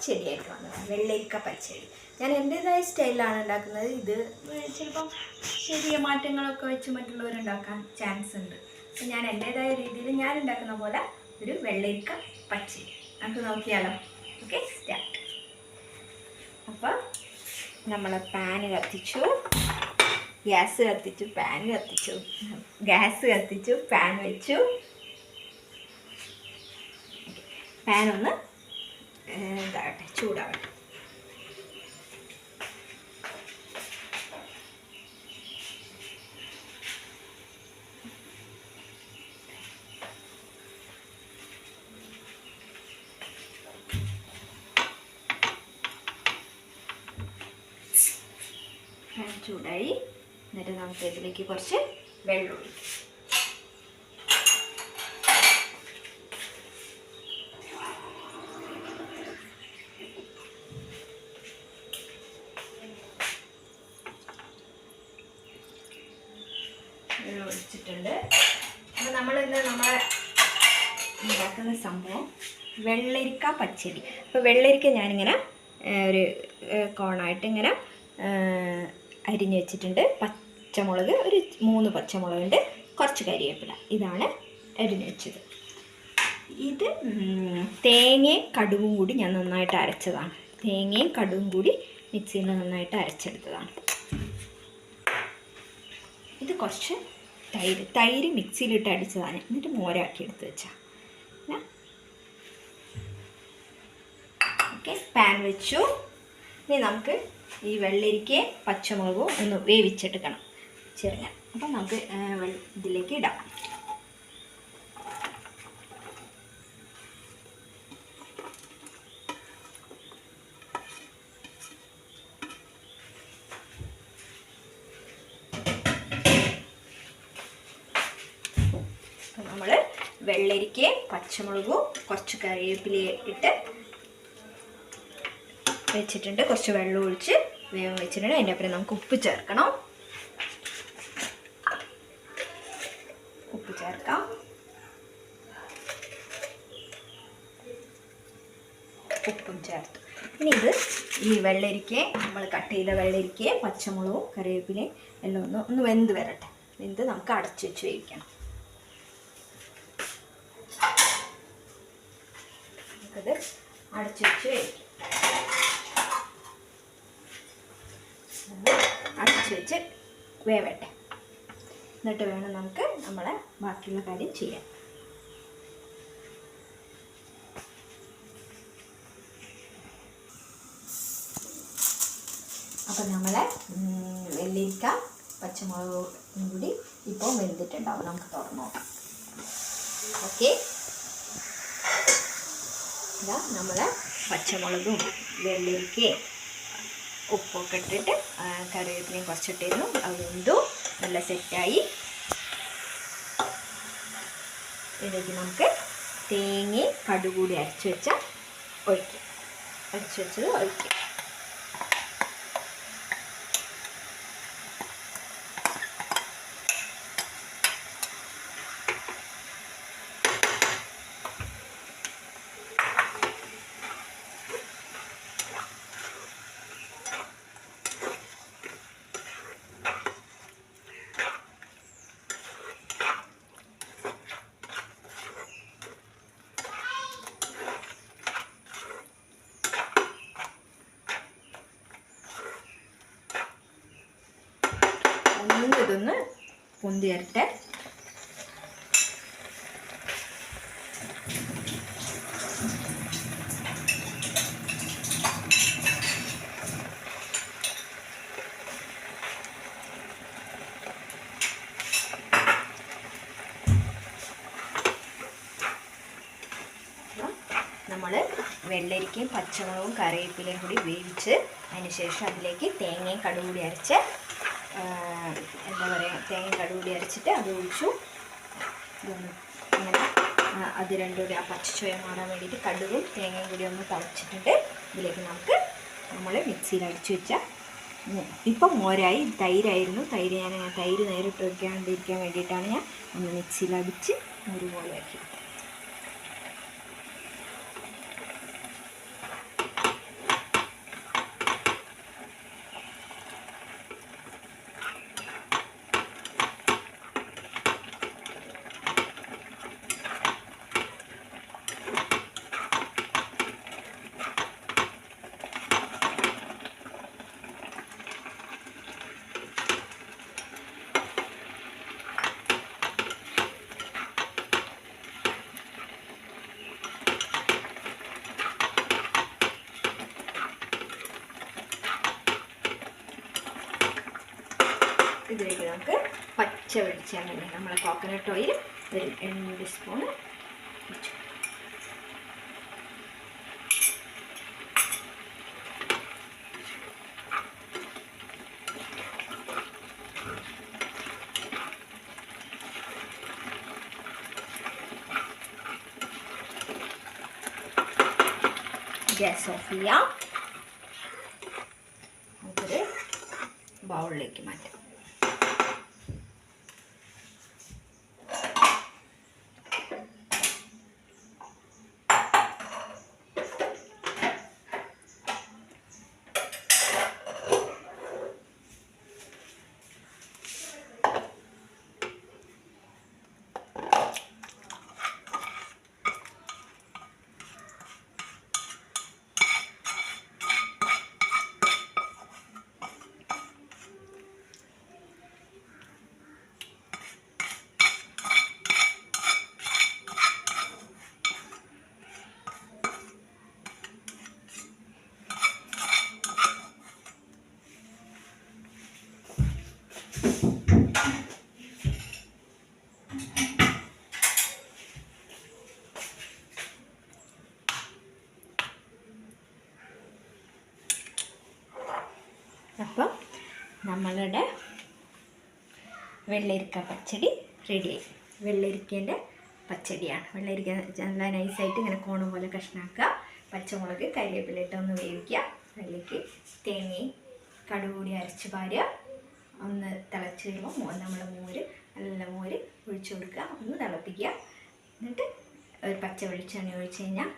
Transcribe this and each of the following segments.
പച്ചടിയായിട്ട് വന്നതാണ്, വെള്ളരിക്ക പച്ചടി. ഞാൻ എൻ്റേതായ സ്റ്റൈലിലാണ് ഉണ്ടാക്കുന്നത്. ഇത് ചിലപ്പം ചെറിയ മാറ്റങ്ങളൊക്കെ വെച്ച് മറ്റുള്ളവരുണ്ടാക്കാൻ ചാൻസ് ഉണ്ട്. അപ്പം ഞാൻ എൻ്റേതായ രീതിയിൽ ഞാൻ ഉണ്ടാക്കുന്ന പോലെ ഒരു വെള്ളരിക്ക പച്ചടി നമുക്ക് നോക്കിയാലോ. Okay, start. അപ്പോൾ നമ്മൾ പാൻ കത്തിച്ചു, ഗ്യാസ് കത്തിച്ചു, പാൻ കത്തിച്ചു, ഗ്യാസ് കത്തിച്ചു, പാൻ വെച്ചു. പാൻ ഒന്ന് ഇതാകട്ടെ, ചൂടാവട്ടെ. പാൻ ചൂടായി. എന്നിട്ട് നമുക്ക് ഇതിലേക്ക് കുറച്ച് വെള്ളം ഒഴിക്കും. വെള്ളം ഒഴിച്ചിട്ടുണ്ട്. അപ്പോൾ നമ്മളിന്ന് നമ്മളെ ഉണ്ടാക്കുന്ന സംഭവം വെള്ളരിക്ക പച്ചടി. അപ്പോൾ വെള്ളരിക്ക ഞാനിങ്ങനെ ഒരു കോണായിട്ട് ഇങ്ങനെ അരിഞ്ഞ് വെച്ചിട്ടുണ്ട്. പച്ചമുളക് ഒരു 3 പച്ചമുളകുണ്ട്, കുറച്ച് കരിവേപ്പില, ഇതാണ് അരിഞ്ഞ് വെച്ചത്. ഇത് തേങ്ങയും കടുകും കൂടി ഞാൻ നന്നായിട്ട് അരച്ചതാണ്. തേങ്ങയും കടുകും കൂടി മിക്സിയിൽ നന്നായിട്ട് അരച്ചെടുത്തതാണ്. ഇത് കുറച്ച് തൈര് മിക്സിയിലിട്ട് അടിച്ചതാണ്. എന്നിട്ട് മോരാക്കി എടുത്ത് വെച്ചാൽ. ഓക്കെ, പാൻ വെച്ചു. ഇനി നമുക്ക് ഈ വെള്ളരിക്കയും പച്ചമുളകും ഒന്ന് വേവിച്ചെടുക്കണം ചെറുങ്ങനെ. അപ്പം നമുക്ക് ഇതിലേക്ക് ഇടാം. അപ്പം നമ്മൾ വെള്ളരിക്കയും പച്ചമുളകും കുറച്ച് കറിവേപ്പിലയും ഇട്ട് വെച്ചിട്ടുണ്ട്. കുറച്ച് വെള്ളം ഒഴിച്ച് വേഗം വെച്ചിട്ടുണ്ട്. അതിൻ്റെ അപ്പുറം നമുക്ക് ഉപ്പ് ചേർക്കണം. ഉപ്പ് ചേർക്കാം. ഉപ്പും ചേർത്തു. ഇനി ഇത് ഈ വെള്ളരിക്കയും നമ്മൾ കട്ട് ചെയ്ത വെള്ളരിക്കയും പച്ചമുളകും കറിവേപ്പിലയും എല്ലാം ഒന്ന് വെന്ത് വരട്ടെ. വെന്ത് നമുക്ക് അടച്ചു വെച്ച് വേവിക്കണം. നമുക്കത് അടച്ചു വെച്ച് വേവിക്കാം. അടച്ചു വെച്ച് വേവട്ടെ. എന്നിട്ട് വേണം നമുക്ക് നമ്മളെ ബാക്കിയുള്ള കാര്യം ചെയ്യാൻ. അപ്പം നമ്മളെ വെള്ളരിക്ക പച്ചമുളകും കൂടി ഇപ്പോൾ വെന്തിട്ടുണ്ടാവും. നമുക്ക് തുറന്ന് നോക്കാം. ഓക്കെ, ഇതാ നമ്മളെ പച്ചമുളകും വെള്ളരിക്കയും ഉപ്പൊക്കെ ഇട്ടിട്ട് കറിവേപ്പിലയും കുറച്ചിട്ടിരുന്നു. അത് വെന്തു, നല്ല സെറ്റായി. ഇതിലേക്ക് നമുക്ക് തേങ്ങയും കടുക് കൂടി അരച്ച് വെച്ചാൽ ഒഴിക്കും. അരച്ച് വെച്ചത് ഒഴിക്കും. ഇതൊന്ന് പൊന്തി വരട്ടെ. നമ്മൾ വെള്ളരിക്കയും പച്ചമുളകും കറിവേപ്പിലയും കൂടി വേവിച്ച് അതിന് ശേഷം അതിലേക്ക് തേങ്ങയും കടുക് കൂടി അരച്ച് എന്താ പറയുക, തേങ്ങയും കടുക് കൂടി അരച്ചിട്ട് അത് ഒഴിച്ചു. ഇതൊന്ന് ഇങ്ങനെ അത് രണ്ടും കൂടി ആ പച്ചച്ചുവ മാറാൻ വേണ്ടിയിട്ട് കടുകും തേങ്ങയും കൂടി ഒന്ന് തളിച്ചിട്ടുണ്ട്. ഇതിലേക്ക് നമുക്ക് നമ്മൾ മിക്സിയിൽ അടിച്ചു വെച്ച ഇപ്പം മോരായി, തൈരായിരുന്നു. തൈര് നേരിട്ട് വയ്ക്കാണ്ടിരിക്കാൻ വേണ്ടിയിട്ടാണ് ഞാൻ ഒന്ന് മിക്സിയിൽ അടിച്ച് മോര് പോലെയാക്കി. ഇതിലേക്ക് നമുക്ക് പച്ച വെളിച്ചെണ്ണ, നമ്മളെ കോക്കനട്ട് ഓയിൽ ഒരു 2 സ്പൂൺ ഒഴിച്ചു. ഗ്യാസ് ഓഫ് ചെയ്യാം. നമുക്കൊരു ബൗളിലേക്ക് മാറ്റാം. അപ്പം നമ്മളുടെ വെള്ളരിക്ക പച്ചടി റെഡിയായി. വെള്ളരിക്കേൻ്റെ പച്ചടിയാണ്. വെള്ളരിക്ക നല്ല നൈസായിട്ട് ഇങ്ങനെ കോണ പോലെ കഷ്ണാക്കുക. പച്ചമുളക് കരിവേപ്പില ഇട്ടൊന്ന് വേവിക്കുക. അതിലേക്ക് തേങ്ങയും കടുകൂടി അരച്ച് പാരുക. ഒന്ന് തിളച്ച് കഴിയുമ്പോൾ നമ്മൾ നല്ല മോര് ഒഴിച്ചു കൊടുക്കുക. ഒന്ന് തിളപ്പിക്കുക. എന്നിട്ട് ഒരു പച്ച വെളിച്ചെണ്ണ ഒഴിച്ച് കഴിഞ്ഞാൽ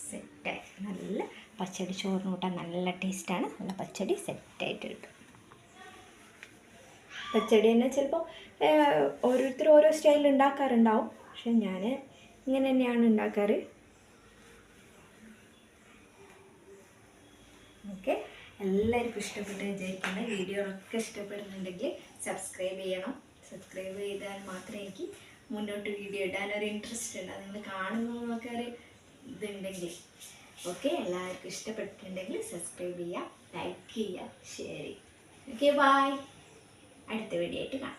സെറ്റായി. നല്ല പച്ചടി ചോറിന് കൂട്ടാൻ നല്ല ടേസ്റ്റാണ്. നല്ല പച്ചടി സെറ്റായിട്ട് കിട്ടും. പച്ചടി തന്നെ ചിലപ്പോൾ ഓരോരുത്തർ ഓരോ സ്റ്റൈലിൽ ഉണ്ടാക്കാറുണ്ടാവും. പക്ഷെ ഞാൻ ഇങ്ങനെ തന്നെയാണ് ഉണ്ടാക്കാറ്. ഓക്കെ, എല്ലാവർക്കും ഇഷ്ടപ്പെട്ട് വിചാരിക്കുന്ന വീഡിയോകളൊക്കെ ഇഷ്ടപ്പെടുന്നുണ്ടെങ്കിൽ സബ്സ്ക്രൈബ് ചെയ്യണം. സബ്സ്ക്രൈബ് ചെയ്താൽ മാത്രമേ എനിക്ക് മുന്നോട്ട് വീഡിയോ ഇടാനൊരു ഇൻട്രസ്റ്റ് ഉണ്ട്. നിങ്ങൾ കാണുന്നതൊക്കെ ഒരു ഇതുണ്ടെങ്കിൽ ഓക്കെ. എല്ലാവർക്കും ഇഷ്ടപ്പെട്ടിട്ടുണ്ടെങ്കിൽ സബ്സ്ക്രൈബ് ചെയ്യുക, ലൈക്ക് ചെയ്യുക, ഷെയർ ചെയ്യുക. Okay, by. അടുത്ത വീഡിയോ ആയിട്ട് കാണാം.